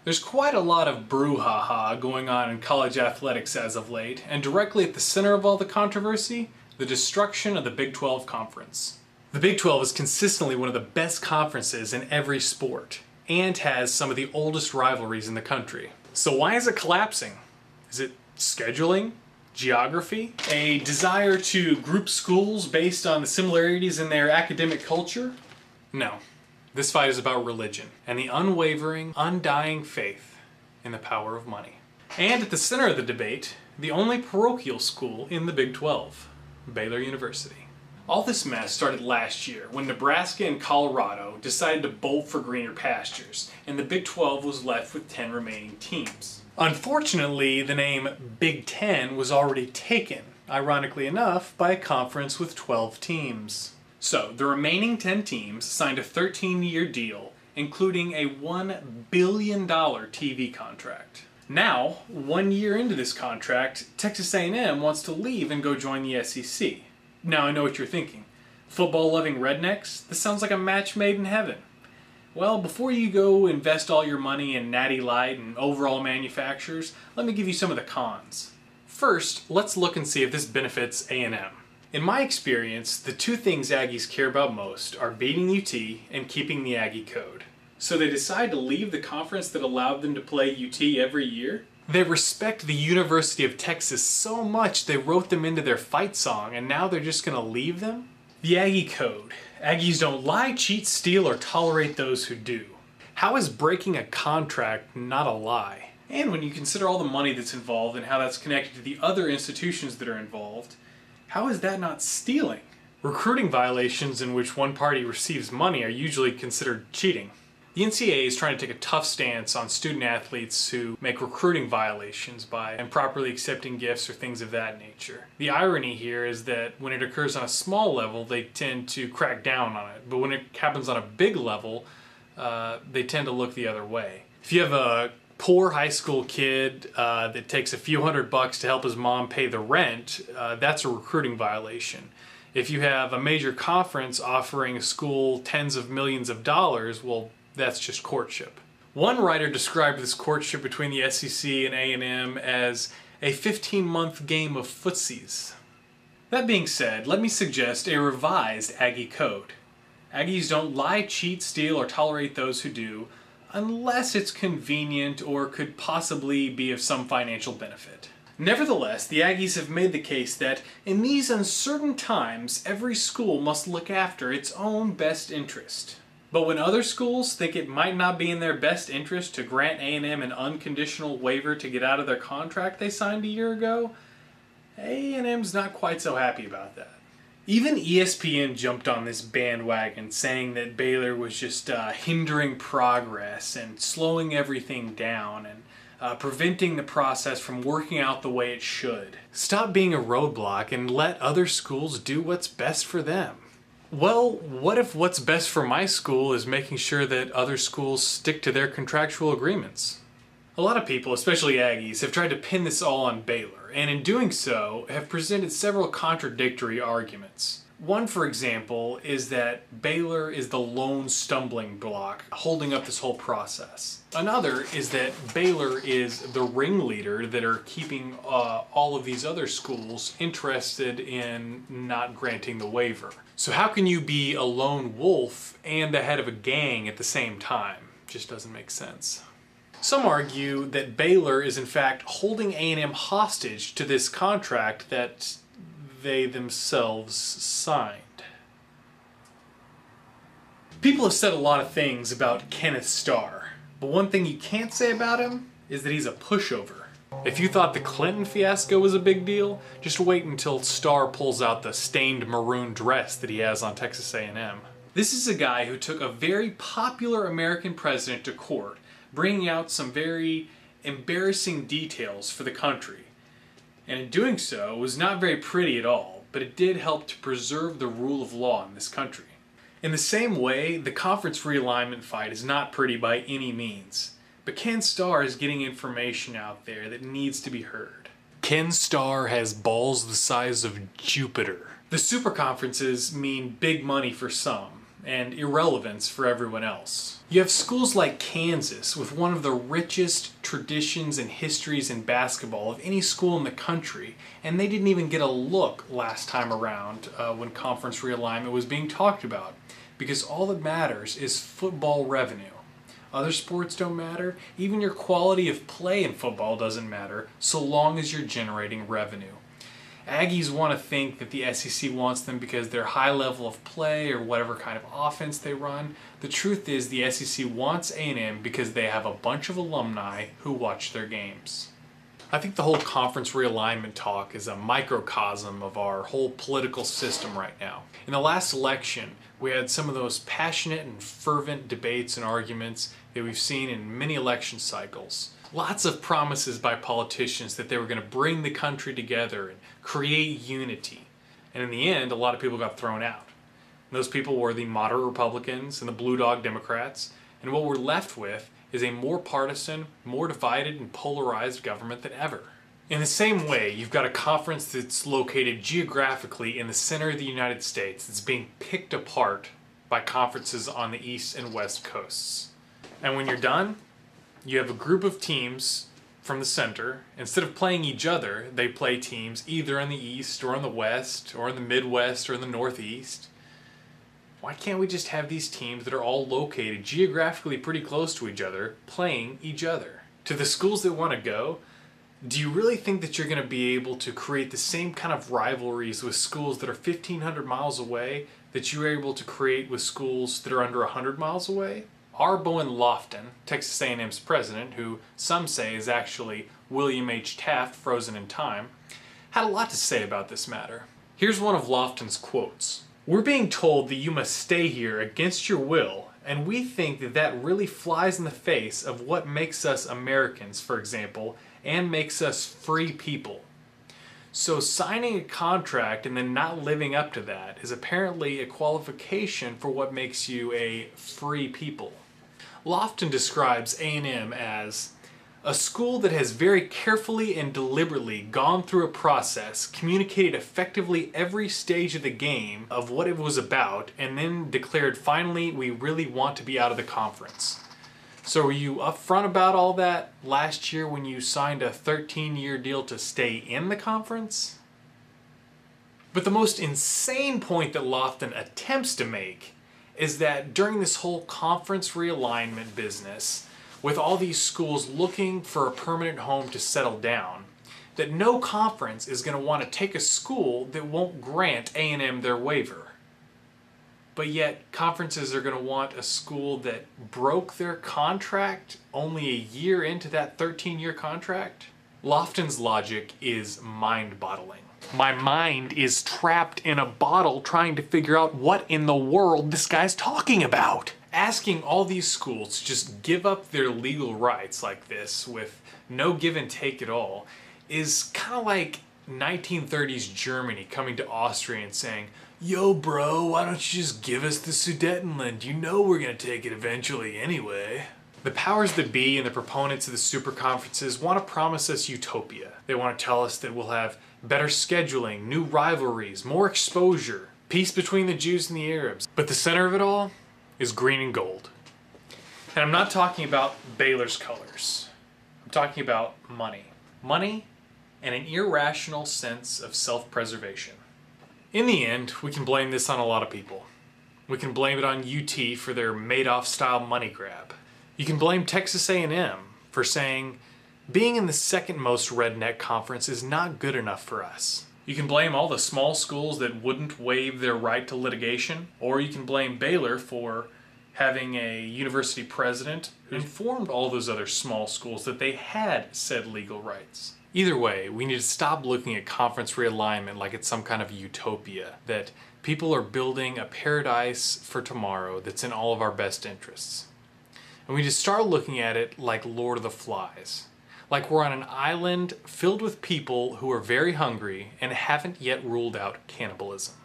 There's quite a lot of brouhaha going on in college athletics as of late, and directly at the center of all the controversy, the destruction of the Big 12 Conference. The Big 12 is consistently one of the best conferences in every sport, and has some of the oldest rivalries in the country. So why is it collapsing? Is it scheduling? Geography? A desire to group schools based on the similarities in their academic culture? No. This fight is about religion and the unwavering, undying faith in the power of money. And at the center of the debate, the only parochial school in the Big 12, Baylor University. All this mess started last year when Nebraska and Colorado decided to bolt for greener pastures, and the Big 12 was left with 10 remaining teams. Unfortunately, the name Big 10 was already taken, ironically enough, by a conference with 12 teams. So, the remaining 10 teams signed a 13-year deal, including a $1 billion TV contract. Now, 1 year into this contract, Texas A&M wants to leave and go join the SEC. Now I know what you're thinking. Football-loving rednecks? This sounds like a match made in heaven. Well, before you go invest all your money in Natty Light and overall manufacturers, let me give you some of the cons. First, let's look and see if this benefits A&M. In my experience, the two things Aggies care about most are beating UT and keeping the Aggie code. So they decide to leave the conference that allowed them to play UT every year? They respect the University of Texas so much they wrote them into their fight song, and now they're just gonna leave them? The Aggie code. Aggies don't lie, cheat, steal, or tolerate those who do. How is breaking a contract not a lie? And when you consider all the money that's involved and how that's connected to the other institutions that are involved, how is that not stealing? Recruiting violations in which one party receives money are usually considered cheating. The NCAA is trying to take a tough stance on student athletes who make recruiting violations by improperly accepting gifts or things of that nature. The irony here is that when it occurs on a small level, they tend to crack down on it, but when it happens on a big level, they tend to look the other way. If you have a poor high school kid that takes a few $100 to help his mom pay the rent, that's a recruiting violation. If you have a major conference offering a school tens of millions of dollars, well, that's just courtship. One writer described this courtship between the SEC and A&M as a 15-month game of footsies. That being said, let me suggest a revised Aggie code. Aggies don't lie, cheat, steal, or tolerate those who do, unless it's convenient or could possibly be of some financial benefit. Nevertheless, the Aggies have made the case that in these uncertain times, every school must look after its own best interest. But when other schools think it might not be in their best interest to grant A&M an unconditional waiver to get out of their contract they signed a year ago, A&M's not quite so happy about that. Even ESPN jumped on this bandwagon, saying that Baylor was just hindering progress and slowing everything down and preventing the process from working out the way it should. Stop being a roadblock and let other schools do what's best for them. Well, what if what's best for my school is making sure that other schools stick to their contractual agreements? A lot of people, especially Aggies, have tried to pin this all on Baylor, and in doing so, have presented several contradictory arguments. One, for example, is that Baylor is the lone stumbling block holding up this whole process. Another is that Baylor is the ringleader that are keeping all of these other schools interested in not granting the waiver. So how can you be a lone wolf and the head of a gang at the same time? Just doesn't make sense. Some argue that Baylor is in fact holding A&M hostage to this contract that they themselves signed. People have said a lot of things about Kenneth Starr, but one thing you can't say about him is that he's a pushover. If you thought the Clinton fiasco was a big deal, just wait until Starr pulls out the stained maroon dress that he has on Texas A&M. This is a guy who took a very popular American president to court, bringing out some very embarrassing details for the country. And in doing so, it was not very pretty at all, but it did help to preserve the rule of law in this country. In the same way, the conference realignment fight is not pretty by any means. But Ken Starr is getting information out there that needs to be heard. Ken Starr has balls the size of Jupiter. The super conferences mean big money for some, and irrelevance for everyone else. You have schools like Kansas with one of the richest traditions and histories in basketball of any school in the country, and they didn't even get a look last time around when conference realignment was being talked about, because all that matters is football revenue. Other sports don't matter. Even your quality of play in football doesn't matter so long as you're generating revenue. Aggies want to think that the SEC wants them because they're high level of play or whatever kind of offense they run. The truth is the SEC wants A&M because they have a bunch of alumni who watch their games. I think the whole conference realignment talk is a microcosm of our whole political system right now. In the last election, we had some of those passionate and fervent debates and arguments that we've seen in many election cycles. Lots of promises by politicians that they were going to bring the country together and create unity. And in the end, a lot of people got thrown out. And those people were the moderate Republicans and the blue dog Democrats. And what we're left with is a more partisan, more divided and polarized government than ever. In the same way, you've got a conference that's located geographically in the center of the United States that's being picked apart by conferences on the east and west coasts. And when you're done, you have a group of teams from the center. Instead of playing each other, they play teams either in the east or in the west or in the Midwest or in the Northeast. Why can't we just have these teams that are all located geographically pretty close to each other playing each other? To the schools that want to go, do you really think that you're going to be able to create the same kind of rivalries with schools that are 1,500 miles away that you were able to create with schools that are under 100 miles away? R. Bowen Lofton, Texas A&M's president, who some say is actually William H. Taft frozen in time, had a lot to say about this matter. Here's one of Lofton's quotes. "We're being told that you must stay here against your will, and we think that that really flies in the face of what makes us Americans, for example, and makes us free people. So signing a contract and then not living up to that is apparently a qualification for what makes you a free people." Lofton describes A&M as a school that has very carefully and deliberately gone through a process, communicated effectively every stage of the game of what it was about, and then declared finally we really want to be out of the conference. So were you upfront about all that last year when you signed a 13-year deal to stay in the conference? But the most insane point that Lofton attempts to make is that during this whole conference realignment business, with all these schools looking for a permanent home to settle down, that no conference is going to want to take a school that won't grant A&M their waiver. But yet conferences are going to want a school that broke their contract only a year into that 13-year contract? Lofton's logic is mind-boggling. My mind is trapped in a bottle trying to figure out what in the world this guy's talking about. Asking all these schools to just give up their legal rights like this with no give and take at all is kind of like 1930s Germany coming to Austria and saying, "Yo bro, why don't you just give us the Sudetenland? You know we're gonna take it eventually anyway." The powers that be and the proponents of the super conferences want to promise us utopia. They want to tell us that we'll have better scheduling, new rivalries, more exposure, peace between the Jews and the Arabs. But the center of it all is green and gold. And I'm not talking about Baylor's colors. I'm talking about money. Money and an irrational sense of self-preservation. In the end, we can blame this on a lot of people. We can blame it on UT for their Madoff-style money grab. You can blame Texas A&M for saying, being in the second most redneck conference is not good enough for us. You can blame all the small schools that wouldn't waive their right to litigation, or you can blame Baylor for having a university president who informed all those other small schools that they had said legal rights. Either way, we need to stop looking at conference realignment like it's some kind of utopia, that people are building a paradise for tomorrow that's in all of our best interests. And we just start looking at it like Lord of the Flies. Like we're on an island filled with people who are very hungry and haven't yet ruled out cannibalism.